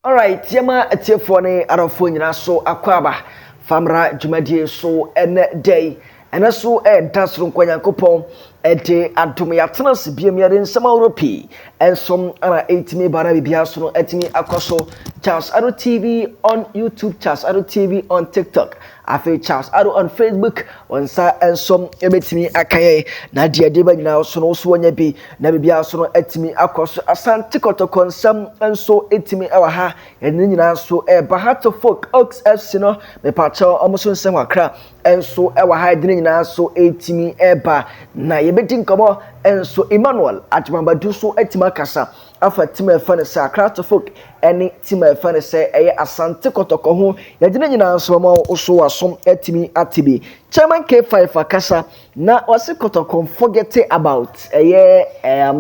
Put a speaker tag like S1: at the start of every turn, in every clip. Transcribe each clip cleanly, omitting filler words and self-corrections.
S1: Alright, yama atiefo ne arafo nyina so akwaba famra dwumadie so ene day ene so dasro nkwanyankopon ede adom yatena se biam yare nsema europe ensom ana 8 bara bibia so no etimi akoso Charles Ado TV on YouTube, Charles Ado TV on TikTok, afi Charles Ado on Facebook, on sa ensom ebetimi akaye na de de ba nyina so no so wonya bi na bibia so no etimi akoso Asante Kotoko nsam enso etimi ewa ha ene nyina so ba heart of folk Oaks FC no me pacho omuso nsam akra enso ewa ha de nyina so etimi eba na yebeti nkomo enso Emmanuel atmambadu so etima kasa afa team efa ne sa craft folk any team efa ne say eye Asante Kotoko ho yagina nyina nso ma so asom etimi atibi chairman K5 akasa na wase Kotoko forget about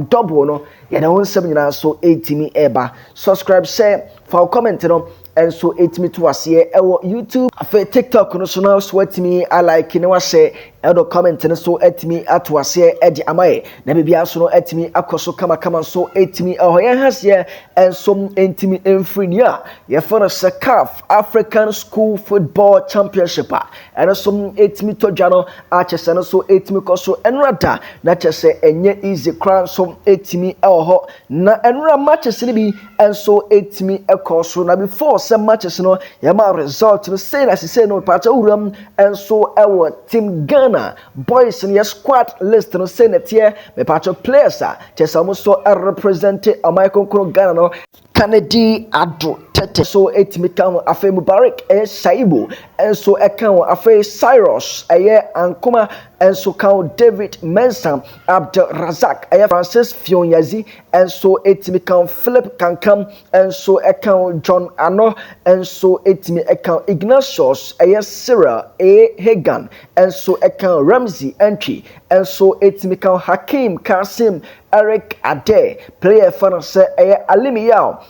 S1: double no ya na wonsem nyina so etimi eba subscribe share for comment no and so etimi to ase ewo YouTube afa TikTok no so na so etimi I like ne wa share edo comment ne so etimi ato ase edi amaye na bibia so no etimi akoso kama so etimi ahoye hase and some etimi enfrinia ye for the CAF African School Football Championship and some etimi tojano achese no so etimi koso enrada na chese enye easy crown so etimi eho na enra matches ni bi and so etimi ekoso na before some matches no ye ma result no say as say no pacha uram and so ewo team Ghana boys in your squad list no say net here me pacha players chese almost represent American Ghana no Kennedy Ado Tete so etimi kan afa Mubarak Saibu enso ekan afa Cyrus Ankuma enso kan David Mensah Abdul Razak Francis Fionyazi enso etimi kan Philip Kankam enso ekan John Ano enso etimi ekan Ignatius Cyril Hagan enso ekan Ramsey Entry enso etimi kan Hakim Kasim Eric Ade player fan say Alimiao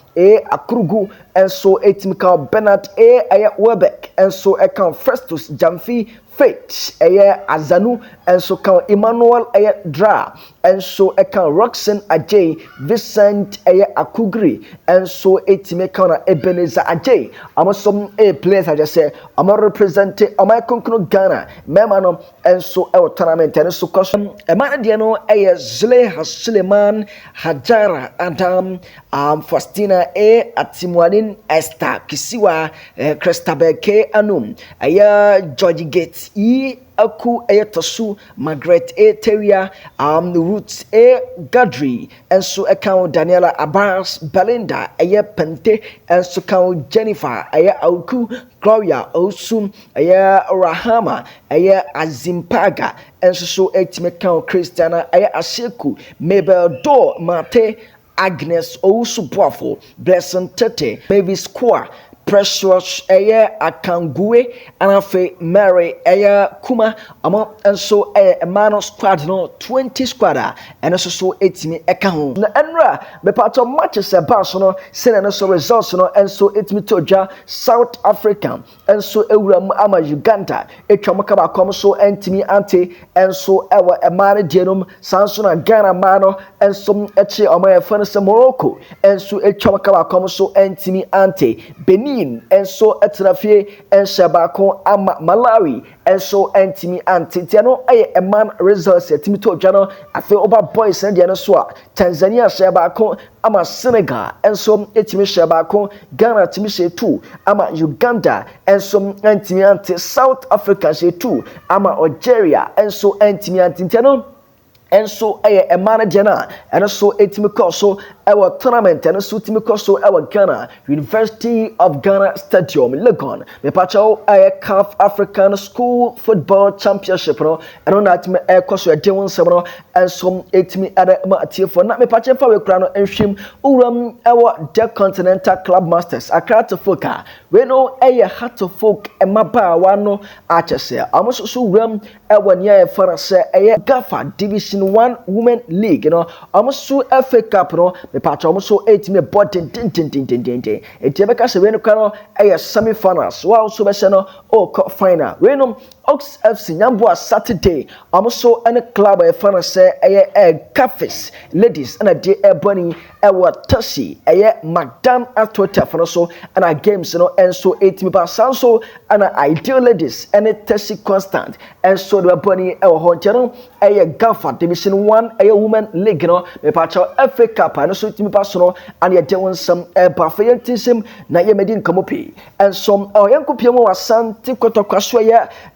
S1: Akrugu enso etimical Bernard Webeck enso account Festus Jamfi Faith Azanu enso kan Emmanuel Dra enso account Roxanne Ajay Vincent Akugri enso etimical Ebenezer Ajay amosom players I just say am represent American Ghana memano enso tournament enso custom man de no Zle Suleiman Hajara Adam Faustina Atimwanin Esther Kisiwa Christabel Anum George Gates Aku Tosu Margaret Teria Roots Gadri and so account Daniela Abbas Belinda Pente and so count Jennifer Auku Gloria Osum Rahama Azimpaga and so account Christiana Aseku Mabel Do Mate Agnes Osubuafo Blessing Tete Mavis Kwa Precious Akangwe and afe Mary Kuma amo and so man squad no 20 squad and also so etimi eka na enra be part of matches about no send no so results no and so etimi toja South African and so ewura ama Uganda etwa makaba kom so entimi ante and so ewa emane dienum sanso na Ghana mano and so echi omo efan se Morocco and so etwa makaba kom so entimi ante Benin and so etrafie and Shabako ama Malawi and so entimi antitiano a man results etimi to jano afi oba boys and diano so Tanzania Shabako ama Senegal and so etimi Shabako Ghana timi she 2 ama Uganda and so entimi anti South Africa she 2 ama Algeria and so entimi antitiano and so a manager na and so etimi so our tournament and so etimi so our Ghana University of Ghana Stadium Legon me pacho CAF African School Football Championship no and on that me so de won sem no and so etimi ada ma atiefo na me pacho fa we kra no enhwem uram our the Continental Club Masters Accra to Foka we no heart to folk emaba wa no achese amoso so uram our near for say Gafa Division 1 Women League, you know, almost so FA Cup, no, the patch almost so 8 me button, a Tebeka Sereno Cano, a semi finals, while Subasano, or cup final. We know Ox FC Nyamboa Saturday so any club e fan say Cafes ladies and a day bunny Tashi Madam Atota for so and our games and so 8 pa so and ideal ladies and Tashi constant and so the bunny hontero Gafa Division 1 women league me pacho FA Cup and so team pass and ye doing some patriotism na ye medin komopi and some yankopiamo Asante Kotoko so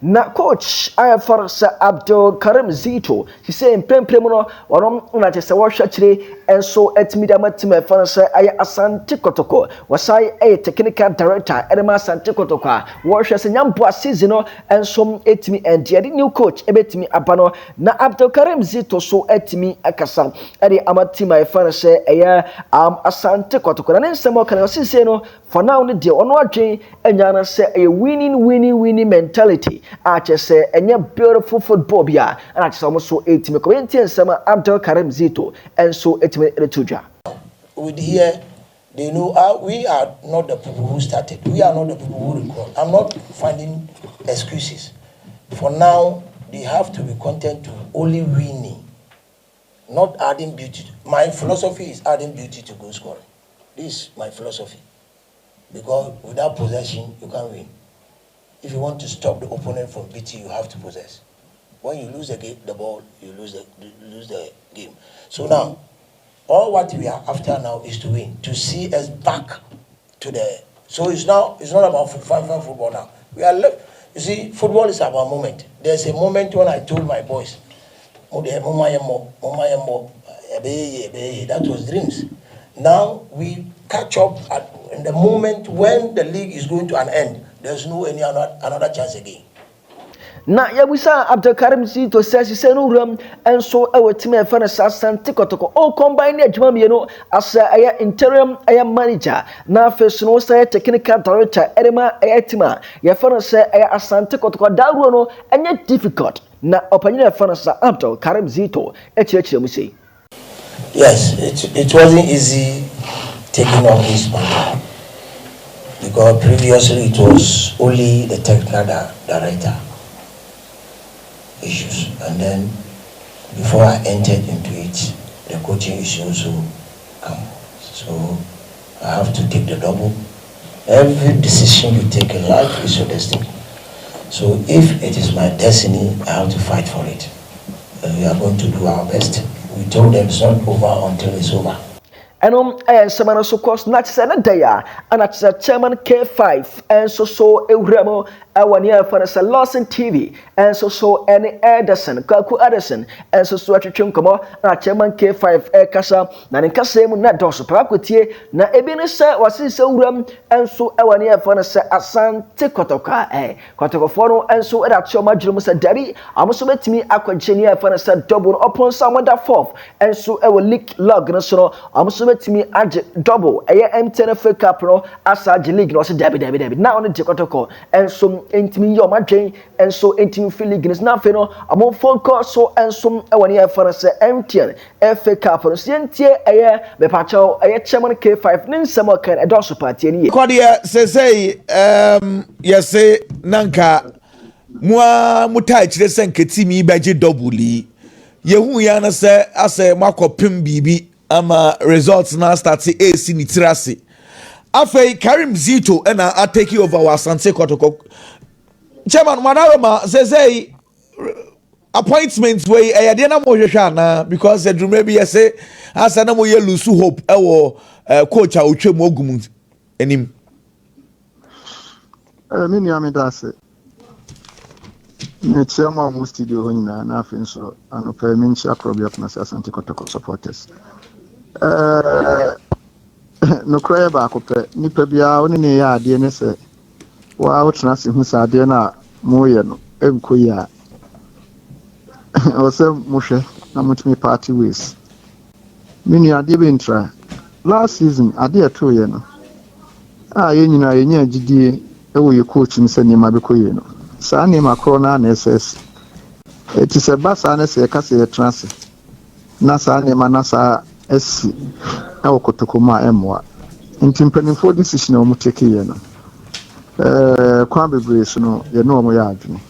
S1: na coach for Abdul Karim Zito he say in prem no wonom na chese wo hwachire and so etimi matima fan say Asante Kotoko wasai technical director edema Asante Kotoko wo hwe se Nyamboa season no and some etimi and the new coach ebetimi abano na Abdul Karim Zito so etimi akasa ede amatima fan say Asante Kotoko na nsemo kan say no for now ne de ono adwen anya na say a winning mentality a chese enye beautiful football bia and chese omo so etimi ko enti nsema Abdul Karim Zito and so etimi retujwa
S2: with here they know we are not the people who started, we are not the people who recall. I'm not finding excuses. For now they have to be content to only winning, not adding beauty. My philosophy is adding beauty to goal scoring. This is my philosophy, because without possession you can't win. If you want to stop the opponent from beating, you have to possess. When you lose the ball, you lose the game. So now, all what we are after now is to win, to see us back to the. So it's not about football now. We are left. You see, football is about moment. There's a moment when I told my boys, that was dreams. Now we catch up in the moment when the league is going to an end. There's no any another chance again.
S1: Na yabusa Abdul Karim Zito says say no ram and so team e fan Asante Kotoko all combine adwuma mieno as interim manager na first no say technical director edema team ye fan say Asante Kotoko dawo no enye difficult na opanyina fan Abdul Karim Zito echiechire mu say
S2: yes, it wasn't easy taking on this mantle, because previously it was only the technical director issues, and then before I entered into it, the coaching issue also come. So I have to take the double. Every decision you take in life is your destiny. So if it is my destiny, I have to fight for it. And we are going to do our best. We told them it's not over until it's over.
S1: And semana so course not sana daya and at chairman K5 and so Euremo awania for a Lawson TV and so any Ederson Kaku Ederson and so chunkomo and chairman K5 kasa na nkasem na doso prakotie na ebinisa wasi se uram and so awania for a Asante Kotoko Kotoko for and so at choma drum sa dari amuso betimi akwagyenia for a double upon someone that fourth and so e will leak log no so amuso betimi age double MTN FA Cup no Asage League no so dabi na on the Kotoko and so intimi yo madwen and so intimi feel league na fe no amon phone call so and so ewani e for say MTN FA Cup no sientie me pacho chairman K5 nin samo kan e do so party ni
S3: Kodia say yes nanka mutai chire senketimi beje double yehu ya na say ase makopim bibi ama results na start AC ni tirase afei Karim Zito and I take over our Asante Kotoko chairman manaroma say appointments way ayade na mo hwehwa na because the dream be say asa na mo ye lose hope ewo coach a otwem ogum enim
S4: me ni amedase me chairman mo studio honyina na afin so anopa me nchi akrobia na Asante Kotoko supporters no cry ba ko pe nipa bia oni ne ya ade ne se wa wotena se hu sa ade na mo ye no enkoyi a o se mo hwe na mutumi party ways mini ade be ntra last season ade ato ye no ye nyina ye nya gidie e wo ye coach ni se ni ma be koyi no sa ni ma kro na SS eti se ba sa na se ka se ye trance na sa ni ma na sa esi awo Kotoko ma emwa ntimpanifo decision o mu take ye no kwa bebre so no ye no o mo ya adwene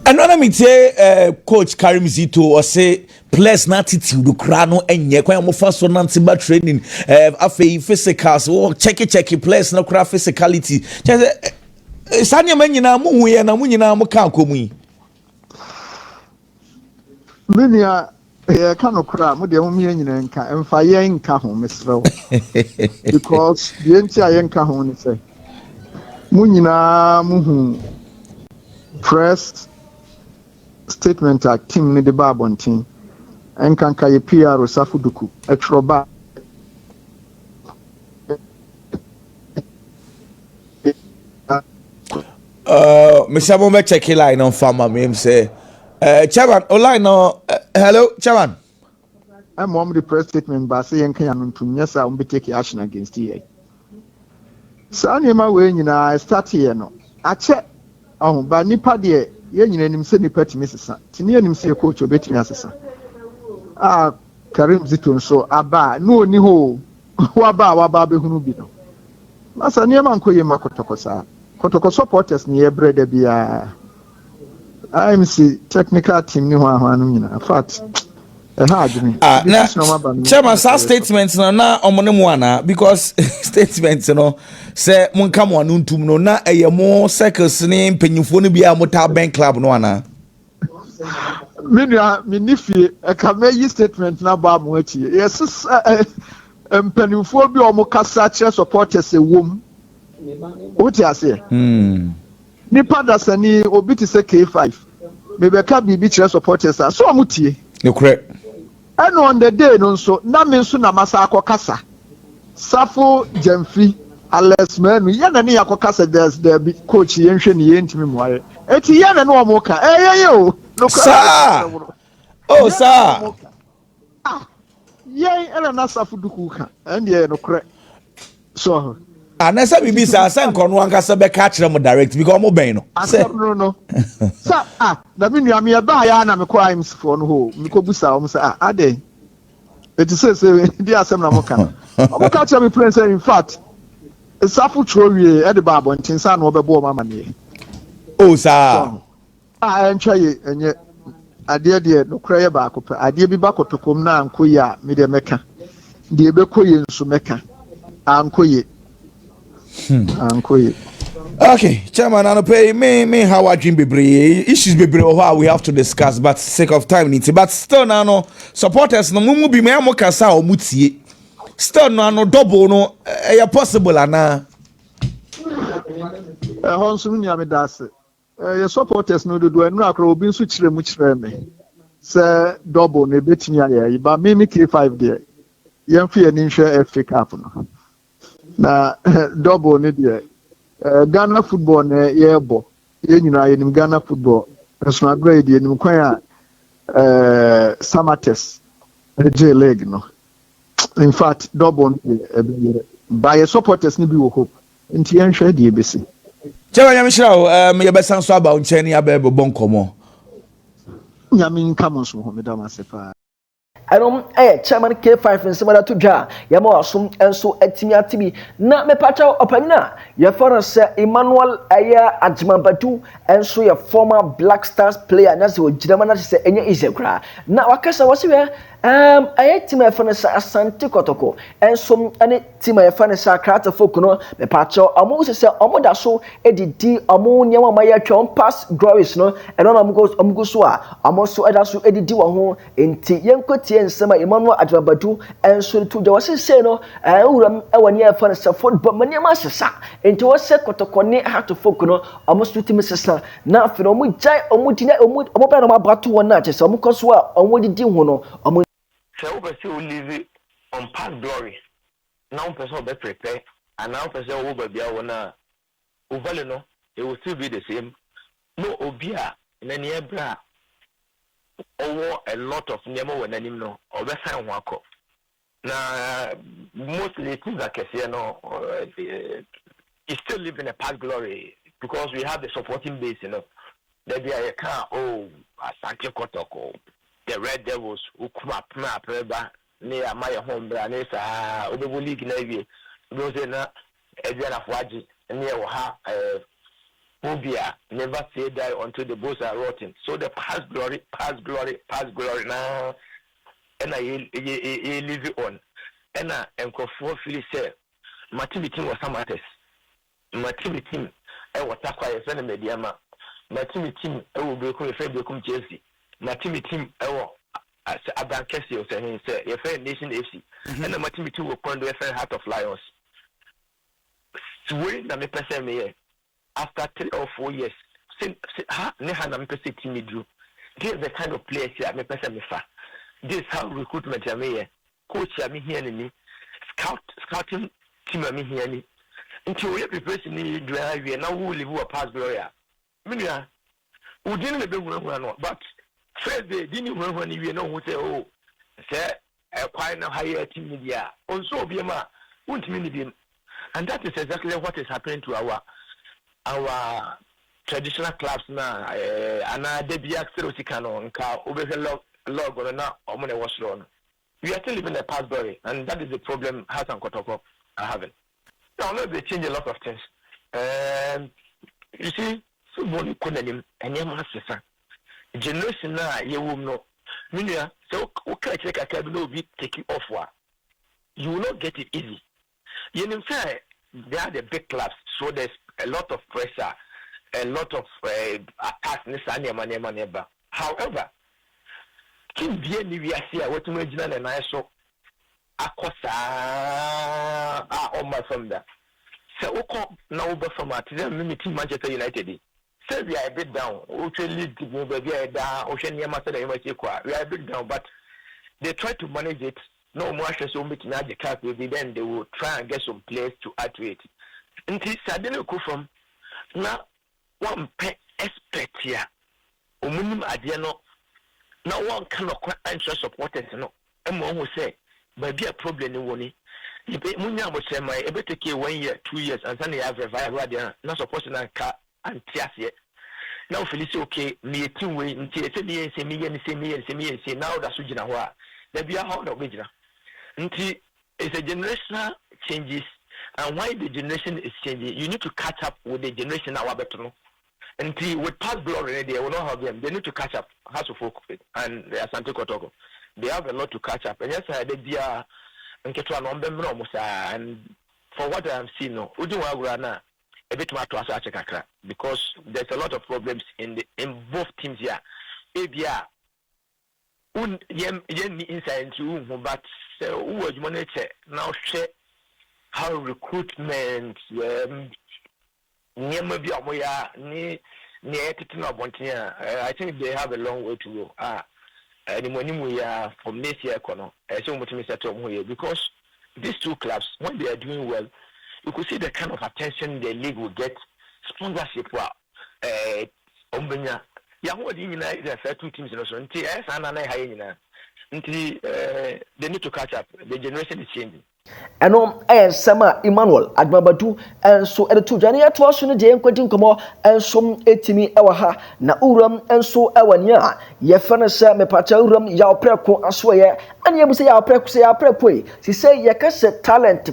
S3: Another me say coach Karim Zito or say players na attitude kra no enye kwan mo fa so nanti ba training afei physical so check players na kra physicality sanya man nyina mo hu ye na mo nyina mo ka akomu yi
S4: Minia can okra mo de mo nyina nka emfa ye nka ho mesrew because the entire nka ho ni say mo nyina mo hu press statement a team ni de ba bontin enka nka ye PR Safuduku etroba
S3: Mr. Mo check line on farmer me say chairman online no hello chairman
S4: I'm mom the press statement ba say enka ya no ntum yes a be take action against ye sa niema we nyina start here no ache ba nipa de ye nyina nim se nipa timi sesa tini nim se coach obetimi asesa Karim Zito nso aba no oni ho waba be hunu bi no masa niema nkoye makotoko sa kotoko supporters ni ebrede bia IMC technical team ni ho ahwanu nyina fact na
S3: chairman sa statement na omone mu ana because statement no say mun kam wanu ntum no na eyemo circles ni mpanyimfo no bia mota bank club no ana
S4: minua minifie ka meyi statement na ba mo achi yes mpanyimfo bi o mo kasa che supporters ewom oti ase nipa dasani obi ti say K5 mebeka bibi che supporters so amutie
S3: ekure
S4: and on the day no so na me nso na masa akokasa Safo Jamfi Alex Manu yana ne yakokasa the coach yenhwe ne yentimi moaye eti yana no omo ka yo no
S3: sir oh sir
S4: yen ele na Safuduku ka and ye no kre so
S3: anasa bibi sa nkono ankasa be ka kire mo direct because mo ben no
S4: no sa na me nua me ba ya na me kwa IMC for no ho me ko busa o say ade it is say di asem na mo ka o ka kire me plan say in fact Safu Trowie e de ba bontin sa na obebo o mama ne
S3: oh sir
S4: entwa ye enye ade de no kra ye ba akopɛ ade bi ba kotokom na ankoye a me de meka de be koye nso meka ankoye ankoye.
S3: Okay, chairman, I pay me how I dream bebre issues bebre how we have to discuss, but sake of time need to. But still no supporters no mumu be me amokasa o mutie. Still no double no possible ana.
S4: Honso ni ame dase. Your supporters no do enu akro obi nso kire mu kire me. Say double na betimi aye. Ba me K5 there. Yemfi ani nhwe FA Cup no. Na double ni there. Ghana football na yebo ye nyina ye nim Ghana football personal grade ye nim kwan Samates J leg no in fact double by supporters ni bi wo hope nti en hwe de ebesi
S3: chewa nyame shira me ye besan so aba nchen ya be bobon komo
S4: nyame nka so ho me da masefa
S1: Anom chairman K5 nsemada to dwa yama wasum enso atimi atibi na mepacha opanyina ye for se Emmanuel aya Ajimabatu enso ye former Black Stars player na se ogirama na se enye izekura na wakasa wose we aya team e for se Asante Kotoko enso ane team e for se Krata folk no mepacha omo se omo da so edidi omo nyama maya twon pass glories no eno na omo so a omo so eda so edidi wo ho enti yenkoti ensema Emmanuel Ajimabatu enso to jo se no wuram ewani e for se football mani ma sesa enti wo se Kotoko ne hat folk no omo so timi sesa na afiro omo jai omo dina omo ba na mabato won na chese omo koso a omo didi ho no omo
S5: se wo pese o live on past glory now person be prepare and now person wo ba bia wona o value no it will still be the same no obia na ne ebra owo a lot of nemo wananim no obesan ho akọ na mostly things like here no is still living a past glory because we have the supporting base, you know. That they are can Asante Kotoko, the Red Devils who come up near my home brand Obebu League Navy. Those in Ediana Fwaji near phobia never say die until the bones are rotten. So the past glory, now, and I live on. And I am feel say, my team was some matters. My team, I was acquired a friend of Mediama. My team, I will be a friend of Chelsea. My team, I will. As a bank Casio saying, say, your friend Nation FC, and my team will point to a friend Heart of Lions. Swearing that me person me after 3 or 4 years, since Nehan and person team drew. This is the kind of players here me person me fa. This is how recruitment ya me coach ya me here ni scouting team ya me here ni. Until we preparation ni drive here now we live a pass glory. Minya, we didn't be one but. First day, didn't when you know who say, oh, say, a quite a higher team media. Also, be a man, won't mean him. And that is exactly what is happening to our traditional clubs now. And I did be actually canon, car over the log or not, or money was wrong. We are still living in a past story, and that is the problem Asante Kotoko are having. Now, let they change a lot of things. You see, football you couldn't him, and your master. Generation na ye wom no minia so okay check akabi no be take you off you will not get it easy. You know say they are the big clubs, so there's a lot of pressure, a lot of attacks neba. However, kin die ni wi ase a wetu magina na na so akosa on my from that. So uko na uba from at them team Manchester United. Say we are a bit down. We lead the baby down. Ocean Yamasa, we are a bit down, but they try to manage it. No more so much now the cap will be then they will try and get some players to add to it. And this suddenly go from now one pay expect here. Minimum adiano. Now one cannot quite answer supporters no. And one will say, but be a problem in one. You pay Munya would say my able to take 1 year, 2 years, and suddenly have a viral not supposed to car. And Tiasia. Now Felicia okay, me 2 way until say me now that's Ujina. There be a hold of Vijina. Until it's a generational changes, and why the generation is changing, you need to catch up with the generation now better. Until with past glory, they will not have them. They need to catch up. How to focus it and the Asante Kotoko. They have a lot to catch up. And yes, they be a and for what I'm seeing, no, Ujuwa a bit more to us because there's a lot of problems in both teams here. Ebia inside into but who was monitor now share how recruitment I think they have a long way to go. And when we are from this year, because these two clubs, when they are doing well, you could see the kind of attention the league will get. Sponsorship, Ombenya. Yahoo, the first 2 teams in the they need to catch up. The generation is changing.
S1: Ɛno sama Emmanuel Admabatu enso eretu dwane ato aso ne de enkwadi nkomo enso etimi ewa ha na uram enso ewani a ye fane se mepacha uram ya opreko aso ye ane ye buse ya opreko yi si say ye ka se talent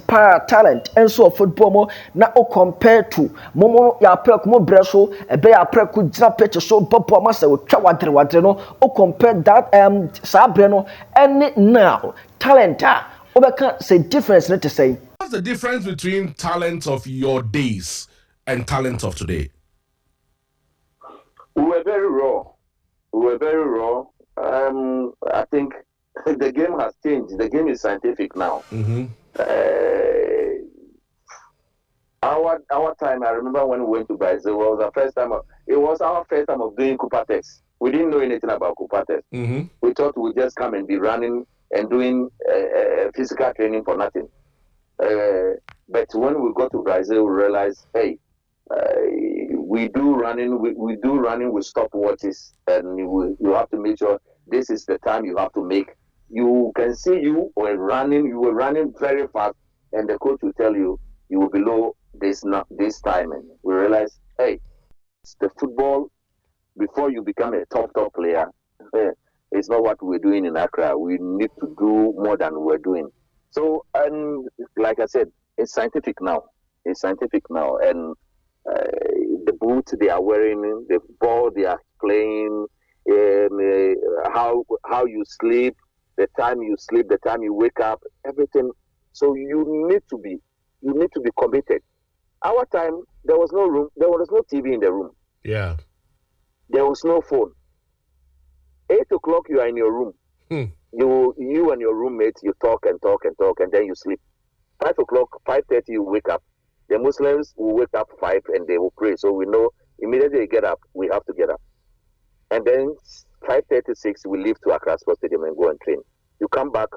S1: enso football mo na o compare to momo ya opreko mo breso ebe ya opreko gina pitch so bobo ma se o twa wadre no o compare that sa bre no ene now talent say difference to say.
S6: What's the difference between talent of your days and talent of today?
S7: We were very raw. I think the game has changed. The game is scientific now.
S6: Mm-hmm.
S7: Our time, I remember when we went to Brazil, it was our first time of doing Cooper tests. We didn't know anything about Cooper tests.
S6: Mm-hmm.
S7: We thought we'd just come and be running and doing physical training for nothing. But when we got to Brazil, we realized, hey, we do running with stopwatches, and you have to make sure this is the time you have to make. You can see you were running very fast, and the coach will tell you will below this time. And we realized, hey, it's the football. Before you become a top player, it's not what we're doing in Accra. We need to do more than we're doing. So, and like I said, it's scientific now. And the boots they are wearing, the ball they are playing, how you sleep, the time you sleep, the time you wake up, everything. So you need to be committed. Our time, there was no room, there was no TV in the room.
S6: Yeah.
S7: There was no phone. 8 o'clock, you are in your room. You and your roommates, you talk, and then you sleep. 5 o'clock, 5:30, you wake up. The Muslims will wake up 5 and they will pray. So we know immediately they get up, we have to get up. And then 5:36, we leave to Accra Sports Stadium and go and train. You come back,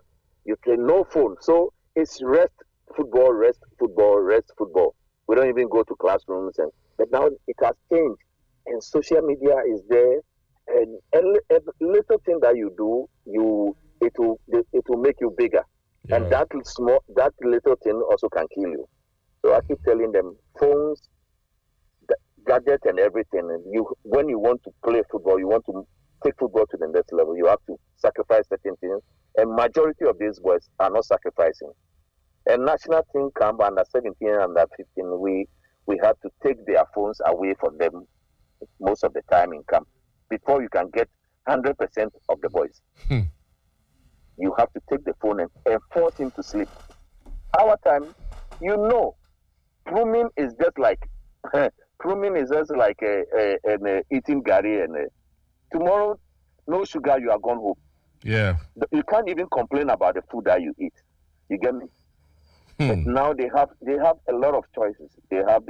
S7: you train, no phone. So it's rest, football, rest, football, rest, football. We don't even go to classrooms. But now it has changed. And social media is there. And a little thing that you do, it will make you bigger. Yeah. And that little thing also can kill you. So I keep telling them, phones, gadgets and everything. And when you want to play football, you want to take football to the next level, you have to sacrifice certain things. And majority of these boys are not sacrificing. And national team camp under 17 and under 15, we have to take their phones away from them most of the time in camp before you can get 100% of the boys. You have to take the phone and force him to sleep. Our time, pruning is just like eating gari and tomorrow, no sugar, you are gone home.
S6: Yeah.
S7: You can't even complain about the food that you eat. You get me? But now they have a lot of choices. They have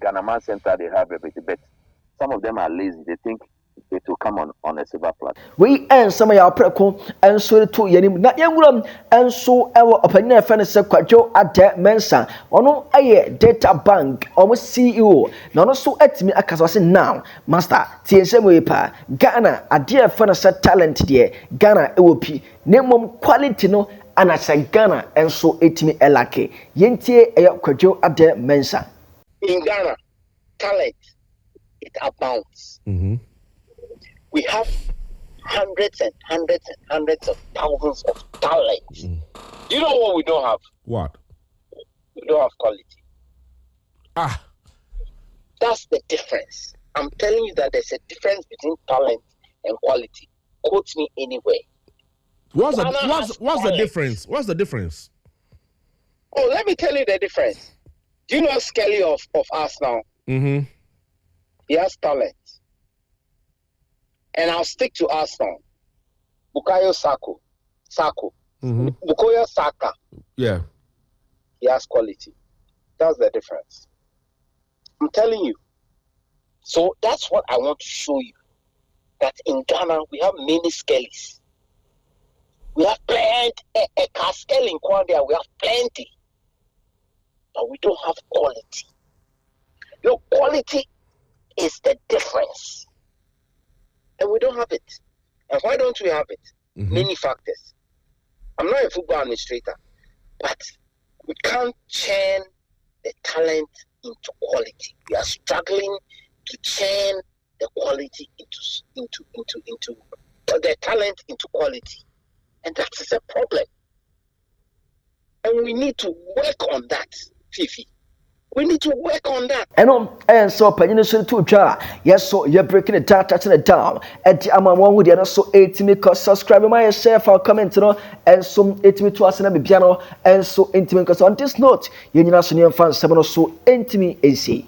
S7: Ghana Center, they have everything. But some of them are lazy. They think it will come on a silver platter.
S1: We and some of our preko and so to yenim na yewuram and so our opinion fan se kwadwo ade mensa ono aye data bank almost CEO na ono so atimi akasa se now master tiensem we pa Ghana ade fan se talent de Ghana ewopi nemom quality no anasa Ghana and so etimi elake yentie e kwadwo ade mensa.
S8: In Ghana, talent, it abounds. We have hundreds and hundreds and hundreds of thousands of talents. Do you know what we don't have?
S6: What?
S8: We don't have quality.
S6: Ah.
S8: That's the difference. I'm telling you that there's a difference between talent and quality. Quote me anywhere.
S6: What's the difference? What's the difference?
S8: Oh, let me tell you the difference. Do you know Skelly of Arsenal? He has talent. And I'll stick to Arsenal. Bukayo Saka. Bukayo Saka.
S6: Yeah.
S8: He has quality. That's the difference. I'm telling you. So that's what I want to show you. That in Ghana, we have many Skellies. We have plenty. A Caskel in Kwandia, we have plenty. But we don't have quality. Your quality is the difference. And we don't have it. And why don't we have it? Many factors. I'm not a football administrator, but we can't turn the talent into quality. We are struggling to turn the quality into the talent into quality. And that is a problem. And we need to work on that, Fifi. We need to work on that.
S1: And so penny so to try. Yes, so you're breaking it down, touching it down. And I'm one with the other so 8 me cause subscribe my share for comment and some 8 me to us and piano and so intimate because on this note, you know so fans 7 or so intimate AC.